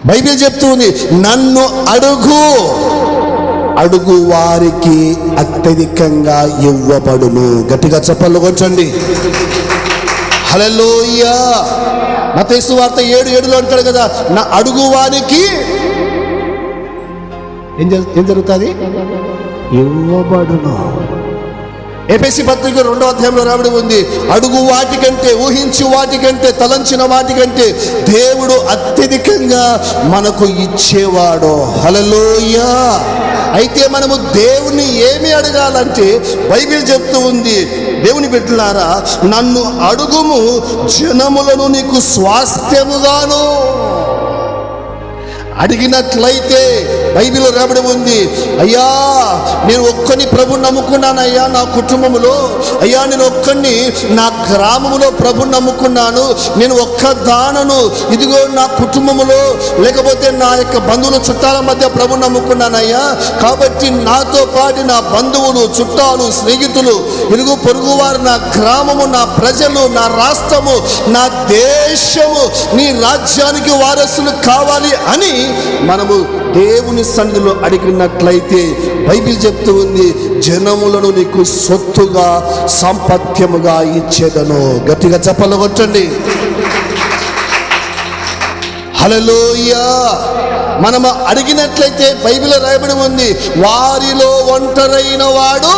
Bible చెప్తుంది, నన్ను అడుగు వారికి అత్యధికంగా ఇవ్వబడును. గట్టిగా చప్పట్లు కొట్టండి. హల్లెలూయా. మత్తయి సువార్త 7:7 అంటాడు కదా, నా అడుగు వారికి ఏం జరుగుతుంది? ఇవ్వబడును. ఎఫెసీ పత్రిక 2వ అధ్యాయంలో రాబడి ఉంది, అడుగు వాటికంటే, ఊహించు వాటికంటే, తలంచిన వాటికంటే దేవుడు అత్యధికంగా మనకు ఇచ్చేవాడు. హల్లెలూయా. అయితే మనము దేవుని ఏమి అడగాలంటే బైబిల్ చెప్తూ ఉంది, దేవుని బిడ్డలారా, నన్ను అడుగుము, జనములను నీకు స్వాస్థ్యముగాను. అడిగినట్లయితే బైబిల్ రాబడి ఉంది, అయ్యా నేను ఒక్కని ప్రభు నమ్ముకున్నానయ్యా నా కుటుంబంలో, అయ్యా నేను ఒక్కడిని నా గ్రామంలో ప్రభు నమ్ముకున్నాను, నేను ఒక్క దానను ఇదిగో నా కుటుంబంలో లేకపోతే నా యొక్క బంధువులు చుట్టాల మధ్య ప్రభు నమ్ముకున్నానయ్యా, కాబట్టి నాతో పాటు నా బంధువులు చుట్టాలు స్నేహితులు ఇరుగు పొరుగువారు, నా గ్రామము, నా ప్రజలు, నా రాష్ట్రము, నా దేశము నీ రాజ్యానికి వారసులు కావాలి అని మనము దేవుని సన్నిధిలో అడిగినట్లయితే బైబిల్ చెప్తూ ఉంది, జనములను నీకు సొత్తుగా సంపత్యముగా ఇచ్చేదను. గట్టిగా చప్పట్లు కొట్టండి. హల్లెలూయా. మనము అడిగినట్లయితే బైబిల్ రాయబడి ఉంది, వారిలో ఒంటరైన వాడు